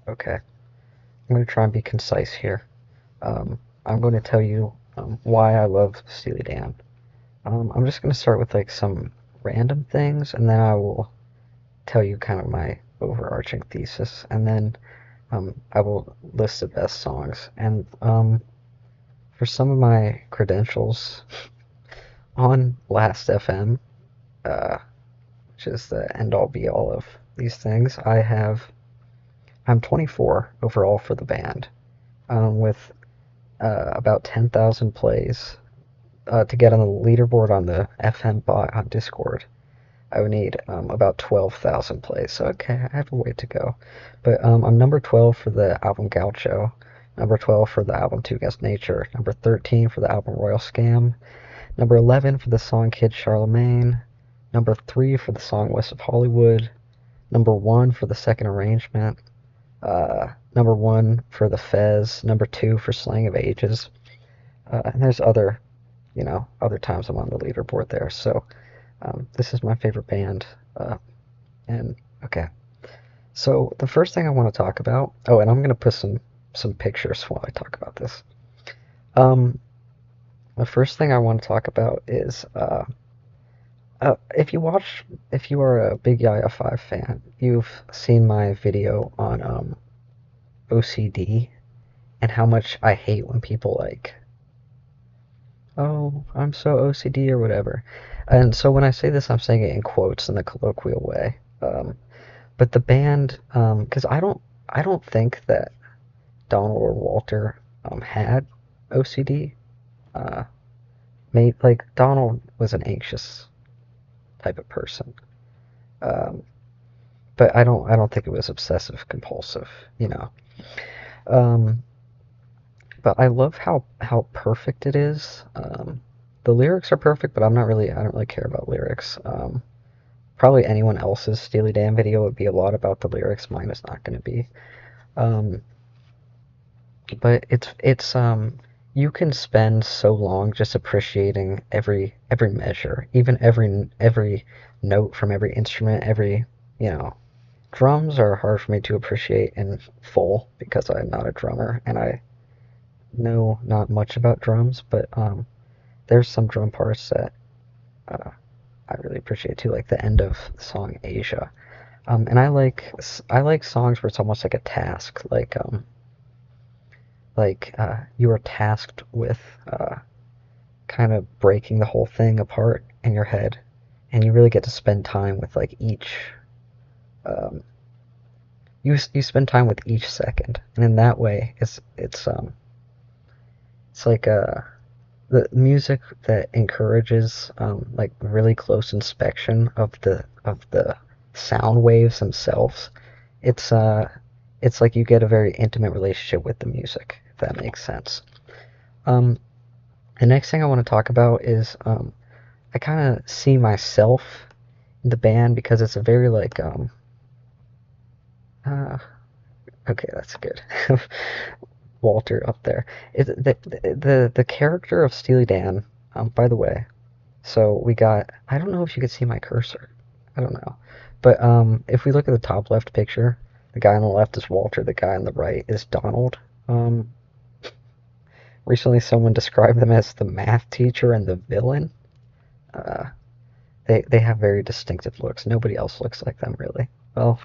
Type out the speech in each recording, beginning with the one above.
Okay, I'm going to try and be concise here. I'm going to tell you why I love Steely Dan. I'm just going to start with like some random things, and then I will tell you kind of my overarching thesis, and then I will list the best songs. And for some of my credentials on Last FM, uh, which is the end all be all of these things, I'm 24 overall for the band, with about 10,000 plays. To get on the leaderboard on the FM bot on Discord, I would need about 12,000 plays. So, okay, I have a way to go. But I'm number 12 for the album Gaucho, number 12 for the album Two Against Nature, number 13 for the album Royal Scam, number 11 for the song Kid Charlemagne, number 3 for the song West of Hollywood, number 1 for the second arrangement, number 1 for the Fez, number 2 for Slang of Ages. And there's other times I'm on the leaderboard there. So this is my favorite band. And okay, so the first thing I want to talk about. Oh, and I'm gonna put some pictures while I talk about this. Um, the first thing I want to talk about is if you are a big Yaya 5 fan, you've seen my video on OCD and how much I hate when people like, oh, I'm so OCD or whatever. And so when I say this, I'm saying it in quotes in the colloquial way. But the band, because I don't think that Donald or Walter had OCD. Uh, Made like Donald was an anxious type of person, um, but I don't think it was obsessive compulsive, you know. Um, but I love how perfect it is. The lyrics are perfect, but I don't really care about lyrics. Probably anyone else's Steely Dan video would be a lot about the lyrics. Mine is not going to be. Um, but it's you can spend so long just appreciating every measure, even every note from every instrument, every you know. Drums are hard for me to appreciate in full because I'm not a drummer and I know not much about drums, but there's some drum parts that uh, I really appreciate too, like the end of the song Asia. And I like songs where it's almost like a task, you are tasked with kind of breaking the whole thing apart in your head, and you really get to spend time with like each. Um, you spend time with each second, and in that way, it's like the music that encourages like really close inspection of the sound waves themselves. It's uh it's like you get a very intimate relationship with the music, if that makes sense. Um, the next thing I want to talk about is I kind of see myself in the band because it's a very like uh, okay, that's good. Walter up there. The character of Steely Dan. By the way, so we got. I don't know if you could see my cursor. I don't know, but if we look at the top left picture, the guy on the left is Walter. The guy on the right is Donald. Um, Recently, someone described them as the math teacher and the villain. Uh, they have very distinctive looks. Nobody else looks like them really. Well,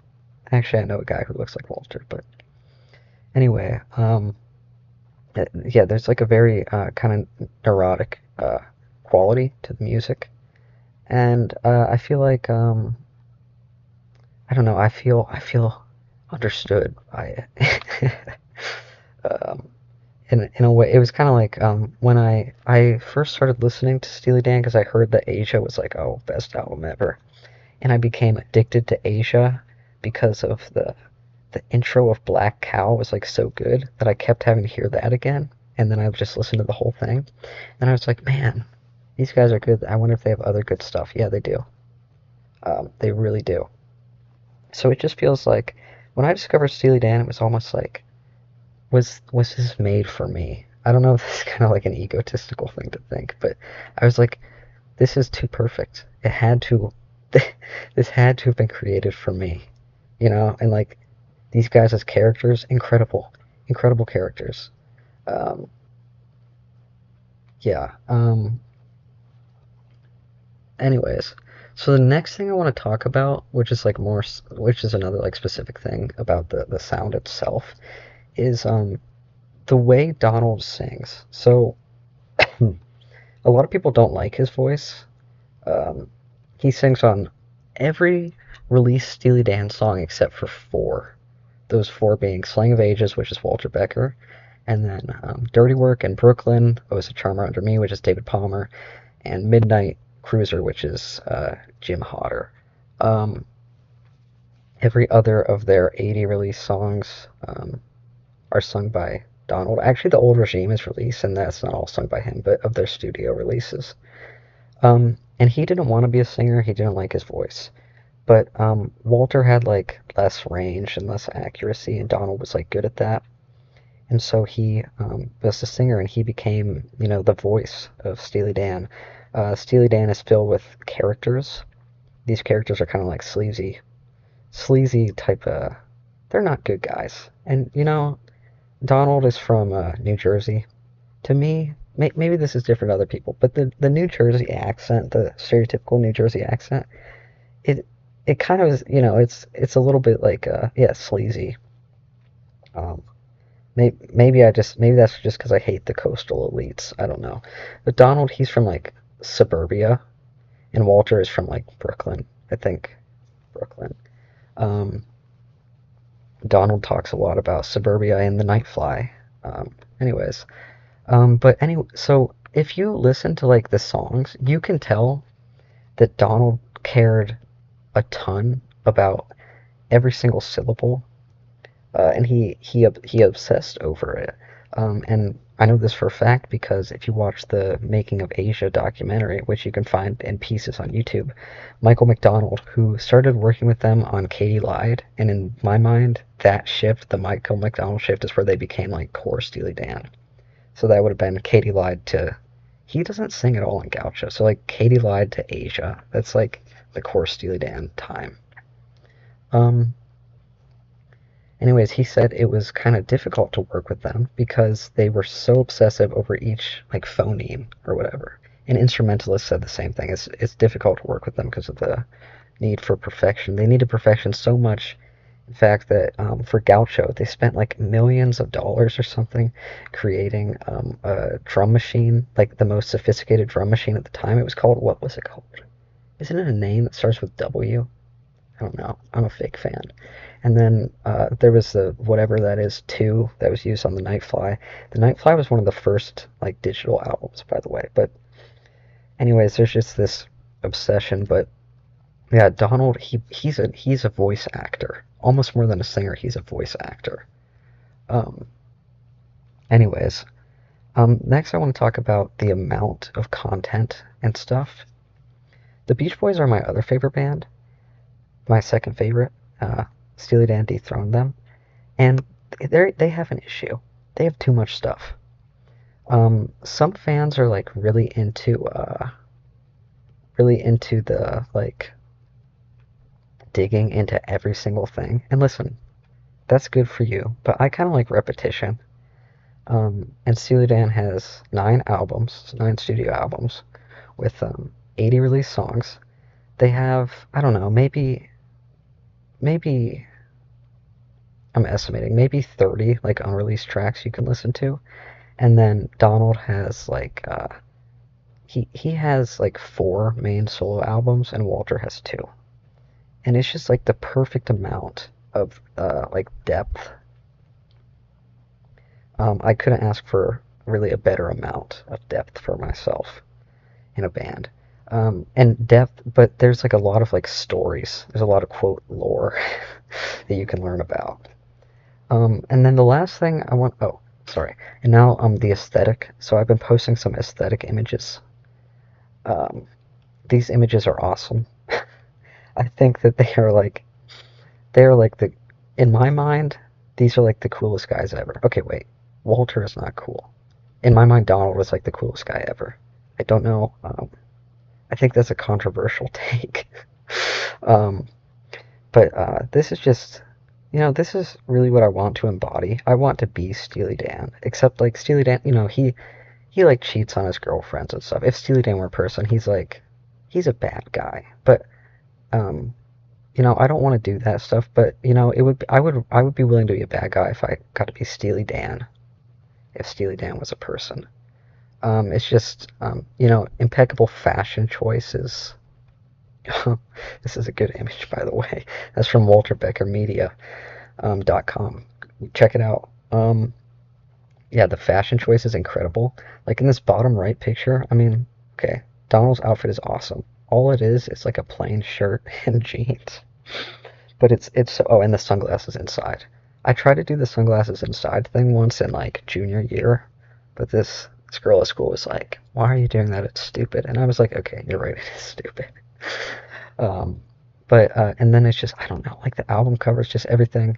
actually, I know a guy who looks like Walter, but anyway, yeah, there's like a very kind of neurotic quality to the music, and I feel like I don't know, I feel understood by it. um, in a way, it was kind of like when I first started listening to Steely Dan because I heard that Asia was like, oh, best album ever, and I became addicted to Asia because of the intro of Black Cow was like so good that I kept having to hear that again, and then I would just listen to the whole thing, and I was like, man, these guys are good. I wonder if they have other good stuff. Yeah, they do. They really do. So it just feels like when I discovered Steely Dan, it was almost like was this made for me? I don't know if this is kind of like an egotistical thing to think, but I was like, this is too perfect. It had to, this had to have been created for me, you know, and like These guys as characters, incredible, incredible characters. Um, yeah. Anyways, so the next thing I want to talk about, which is like more, which is another like specific thing about the sound itself, is the way Donald sings. So a lot of people don't like his voice. Um, he sings on every released Steely Dan song except for four. Those four being Slang of Ages, which is Walter Becker, and then Dirty Work and Brooklyn, Oh, Is a Charmer Under Me, which is David Palmer, and Midnight Cruiser, which is Jim Hodder. Um, every other of their 80 release songs are sung by Donald. Actually, the Old Regime is released, and that's not all sung by him, but of their studio releases. And he didn't want to be a singer. He didn't like his voice. But Walter had like less range and less accuracy, and Donald was like good at that. And so he was a singer, and he became, the voice of Steely Dan. Steely Dan is filled with characters. These characters are kind of like sleazy type of. They're not good guys. And Donald is from New Jersey. To me, maybe this is different to other people, but the New Jersey accent, the stereotypical New Jersey accent, it it kind of is, it's a little bit like yeah, sleazy. Um, maybe that's just because I hate the coastal elites. I don't know. But Donald, he's from like suburbia, and Walter is from like Brooklyn. I think Brooklyn. Um, Donald talks a lot about suburbia and the Nightfly. Anyways, but anyway, so if you listen to like the songs, you can tell that Donald cared a ton about every single syllable, and he obsessed over it. And I know this for a fact because if you watch the Making of Asia documentary, which you can find in pieces on YouTube, Michael McDonald, who started working with them on Katy Lied, and in my mind, that shift, the Michael McDonald shift, is where they became like core Steely Dan. So that would have been Katy Lied to. He doesn't sing at all in Gaucho, so like Katy Lied to Asia. That's like the core Steely Dan time. Um, Anyways, he said it was kind of difficult to work with them because they were so obsessive over each like phoneme or whatever. And instrumentalists said the same thing. It's difficult to work with them because of the need for perfection. They needed perfection so much, in fact, that for Gaucho they spent like millions of dollars or something creating a drum machine, like the most sophisticated drum machine at the time. It was called, what was it called? Isn't it a name that starts with W? I don't know. I'm a fake fan. And then there was the whatever that is 2 that was used on the Nightfly. The Nightfly was one of the first like digital albums, by the way. But anyways, there's just this obsession. But yeah, Donald, he's a voice actor, almost more than a singer. He's a voice actor. Um, anyways, next I want to talk about the amount of content and stuff. The Beach Boys are my other favorite band, my second favorite. Steely Dan dethroned them, and they have an issue. They have too much stuff. Some fans are like really into the like digging into every single thing. And listen, that's good for you, but I kind of like repetition. And Steely Dan has 9 albums, 9 studio albums with 80 released songs. They have, I don't know, maybe I'm estimating maybe 30 like unreleased tracks you can listen to. And then Donald has like he has like 4 main solo albums, and Walter has 2. And it's just like the perfect amount of like depth. I couldn't ask for really a better amount of depth for myself in a band. And depth, but there's like a lot of like stories. There's a lot of quote lore that you can learn about. And then the last thing I want, oh, sorry. And now the aesthetic. So I've been posting some aesthetic images. Um, these images are awesome. I think that they're like the, in my mind, these are like the coolest guys ever. Okay, wait. Walter is not cool. In my mind, Donald is like the coolest guy ever. I don't know. I think that's a controversial take. um, but this is just, this is really what I want to embody. I want to be Steely Dan, except like Steely Dan, he like cheats on his girlfriends and stuff. If Steely Dan were a person, he's a bad guy. But um, I don't want to do that stuff. But I would be willing to be a bad guy if I got to be Steely Dan. If Steely Dan was a person, it's just impeccable fashion choices. This is a good image, by the way. That's from Walter Becker Media. .com. Check it out. Yeah, the fashion choice is incredible. Like in this bottom right picture, I mean, okay, Donald's outfit is awesome. All it is like a plain shirt and jeans. But it's oh, and the sunglasses inside. I tried to do the sunglasses inside thing once in like junior year, but this girl at school was like, "Why are you doing that? It's stupid." And I was like, "Okay, you're right. It is stupid." Um, but and then it's just I don't know, like the album covers, just everything.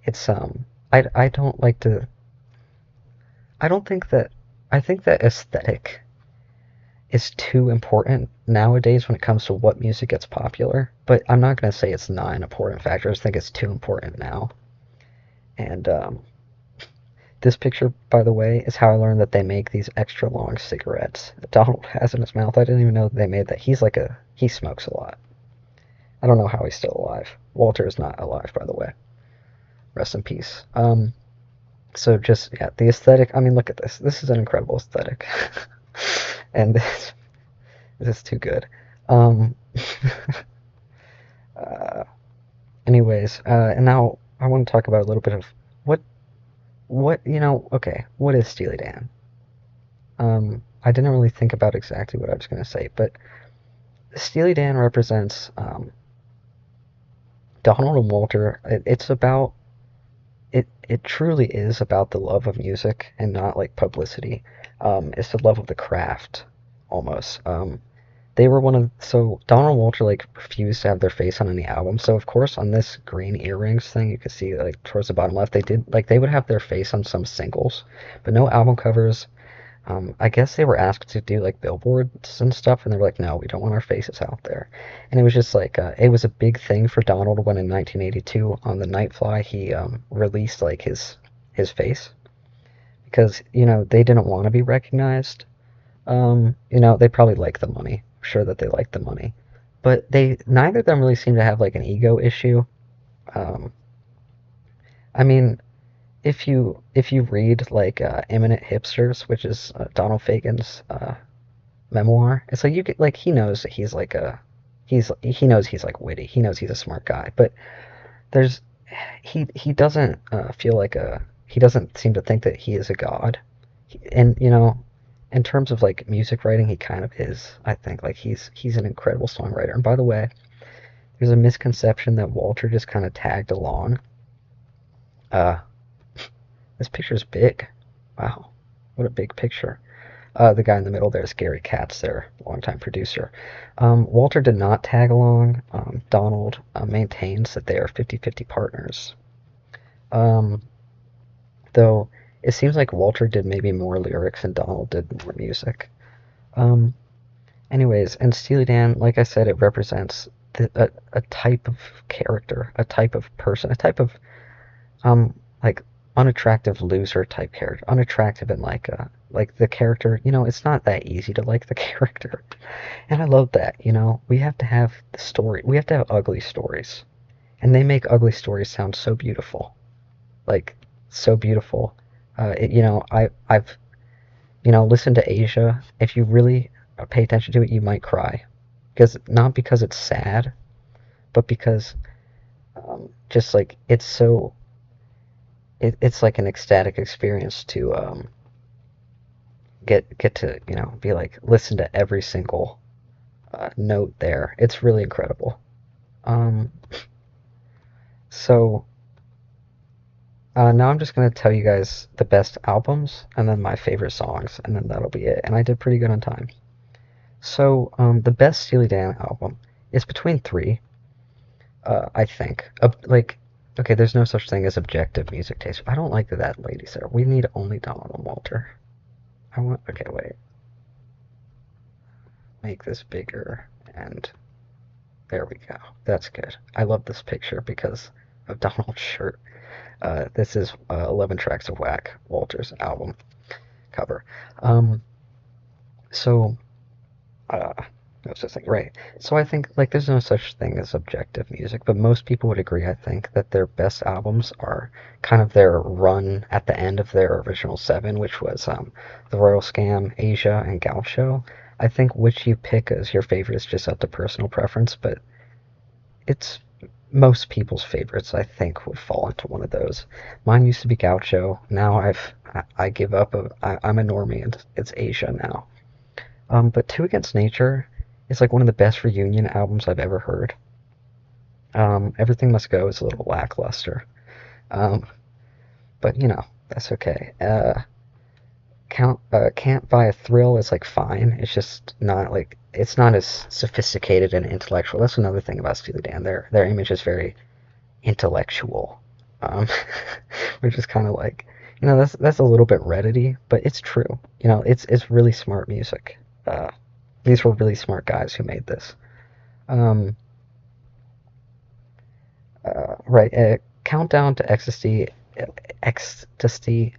It's I don't like to I don't think that I think that aesthetic is too important nowadays when it comes to what music gets popular. But I'm not gonna say it's not an important factor. I just think it's too important now. And this picture, by the way, is how I learned that they make these extra long cigarettes that Donald has in his mouth. I didn't even know that they made that. He smokes a lot. I don't know how he's still alive. Walter is not alive, by the way. Rest in peace. So just yeah, the aesthetic. I mean, look at this. This is an incredible aesthetic, and this is too good. Um, uh, anyways, and now I want to talk about a little bit of what Okay, what is Steely Dan? I didn't really think about exactly what I was going to say, but Steely Dan represents Donald and Walter. It's about it truly is about the love of music and not like publicity. It's the love of the craft almost. They were so Donald and Walter like refused to have their face on any album. So of course on this green earrings thing you can see like towards the bottom left they would have their face on some singles, but no album covers. I guess they were asked to do like billboards and stuff, and they were like, no, we don't want our faces out there. And it was just like, it was a big thing for Donald when in 1982 on the Nightfly he released like his face because they didn't want to be recognized. They probably like the money. I'm sure that they like the money, but they neither of them really seem to have like an ego issue. Um, I mean, if you read like Eminent Hipsters, which is Donald Fagen's memoir, it's like you could like he knows that he knows he's like witty, he knows he's a smart guy, but there's he doesn't feel like a he doesn't seem to think that he is a god, and in terms of like music writing, he kind of is. I think like he's an incredible songwriter. And by the way, there's a misconception that Walter just kind of tagged along. Uh, this picture's big. Wow, what a big picture. The guy in the middle there is Gary Katz, their longtime producer. Walter did not tag along. Donald maintains that they are 50-50 partners. Um, though it seems like Walter did maybe more lyrics and Donald did more music. Um, anyways, and Steely Dan, like I said, it represents a type of character, a type of person, a type of like unattractive loser type character. Unattractive and like the character, it's not that easy to like the character. And I love that, we have to have the story. We have to have ugly stories. And they make ugly stories sound so beautiful. Like so beautiful. I've listened to Asia. If you really pay attention to it, you might cry. Because not because it's sad, but because just like it's like an ecstatic experience to get to be like listen to every single note there. It's really incredible. Um, so now I'm just gonna tell you guys the best albums and then my favorite songs, and then that'll be it. And I did pretty good on time. So the best Steely Dan album is between three. I think. Like, okay, there's no such thing as objective music taste. I don't like that ladies there. We need only Donald and Walter. Okay, wait. Make this bigger, and there we go. That's good. I love this picture because McDonald shirt. This is 11 Tracks of Whack, Walter's album cover. Um, so, uh, I was just thinking, right. So I think like there's no such thing as objective music, but most people would agree, I think, that their best albums are kind of their run at the end of their original seven, which was The Royal Scam, Asia, and Gaucho. I think which you pick as your favorite is just up to personal preference, but it's most people's favorites, I think, would fall into one of those. Mine used to be Gaucho. Now I give up. I'm a normie, and it's Asia now. But Two Against Nature is like one of the best reunion albums I've ever heard. Everything Must Go is a little lackluster, um, but that's okay. Can't Buy a Thrill is like fine. It's just not like it's not as sophisticated and intellectual. That's another thing about Steely Dan. Their image is very intellectual, um, which is kind of like that's a little bit reddity, but it's true. It's really smart music. These were really smart guys who made this. Um, right, Countdown to Ecstasy, Ecstasy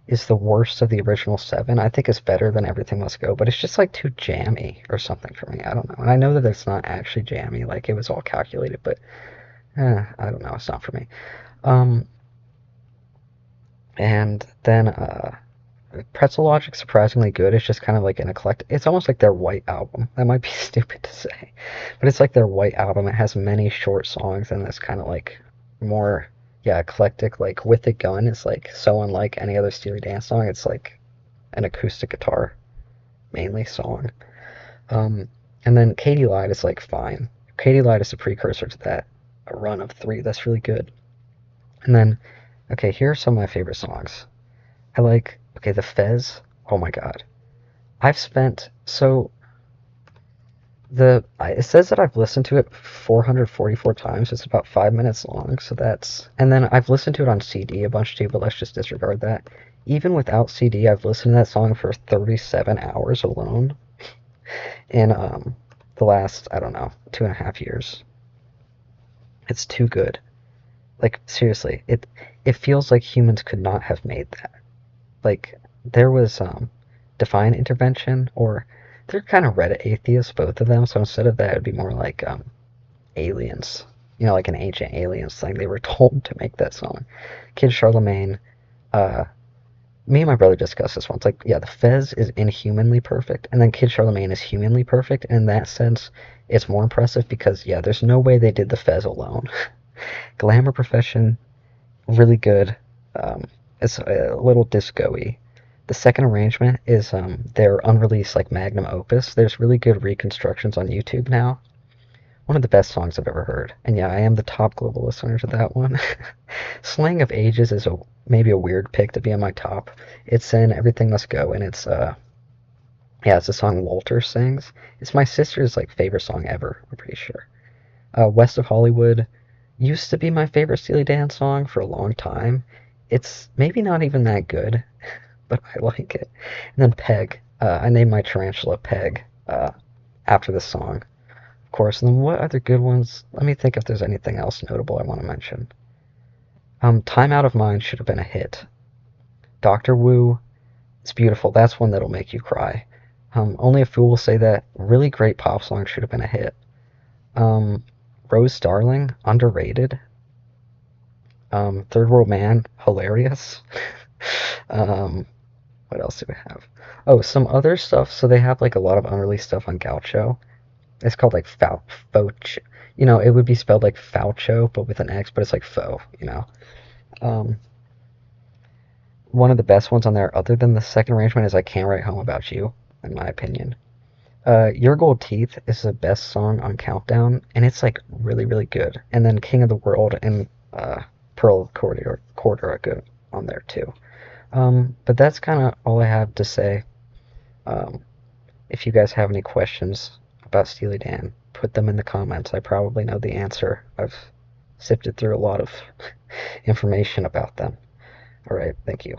is the worst of the original seven. I think it's better than Everything Must Go, but it's just like too jammy or something for me. I don't know. And I know that it's not actually jammy, like it was all calculated, but I don't know. It's not for me. Um, and then Pretzel Logic, surprisingly good. It's just kind of like an eclectic. It's almost like their white album. That might be stupid to say, but it's like their white album. It has many short songs and it's kind of like more, yeah, eclectic. Like With a Gun is like so unlike any other Steely Dan song. It's like an acoustic guitar mainly song. Um, and then Katy Lied is like fine. Katy Lied is a precursor to that, a run of three. That's really good. And then, okay, here are some of my favorite songs. I like, okay, The Fez. Oh my God. I've spent, so it says that I've listened to it 444 times. It's about 5 minutes long. So and then I've listened to it on CD a bunch too, but let's just disregard that. Even without CD, I've listened to that song for 37 hours alone in the last, I don't know, 2.5 years. It's too good. Like, seriously, it feels like humans could not have made that. Like there was defiant intervention, or they're kind of Reddit atheists, both of them. So instead of that, it would be more like aliens, like an ancient aliens thing. They were told to make that song. Kid Charlemagne, uh, me and my brother discussed this once. Like, yeah, the Fez is inhumanly perfect, and then Kid Charlemagne is humanly perfect. And in that sense, it's more impressive because yeah, there's no way they did the Fez alone. Glamour Profession, really good. Um, it's a little disco-y. The second arrangement is their unreleased like magnum opus. There's really good reconstructions on YouTube now. One of the best songs I've ever heard. And yeah, I am the top global listener to that one. Slang of Ages is maybe a weird pick to be on my top. It's in Everything Must Go, and it's a song Walter sings. It's my sister's like favorite song ever. I'm pretty sure. West of Hollywood used to be my favorite Steely Dan song for a long time. It's maybe not even that good, but I like it. And then Peg. I named my tarantula Peg after the song, of course. And then what other good ones? Let me think if there's anything else notable I want to mention. Time Out of Mind should have been a hit. Doctor Wu, it's beautiful. That's one that'll make you cry. Only a Fool Will Say That. Really great pop song should have been a hit. Um, Rose Darling, underrated. Third World Man, hilarious. um, what else do we have? Oh, some other stuff. So they have like a lot of unreleased stuff on Gaucho. It's called like Faucho. It would be spelled like Faucho, but with an X, but it's like faux. Um, one of the best ones on there, other than the second arrangement, is I Can't Write Home About You, in my opinion. Your Gold Teeth is the best song on Countdown, and it's like really, really good. And then King of the World and Pearl Corridor are good on there too. But that's kind of all I have to say. Um, if you guys have any questions about Steely Dan, put them in the comments. I probably know the answer. I've sifted through a lot of information about them. All right, thank you.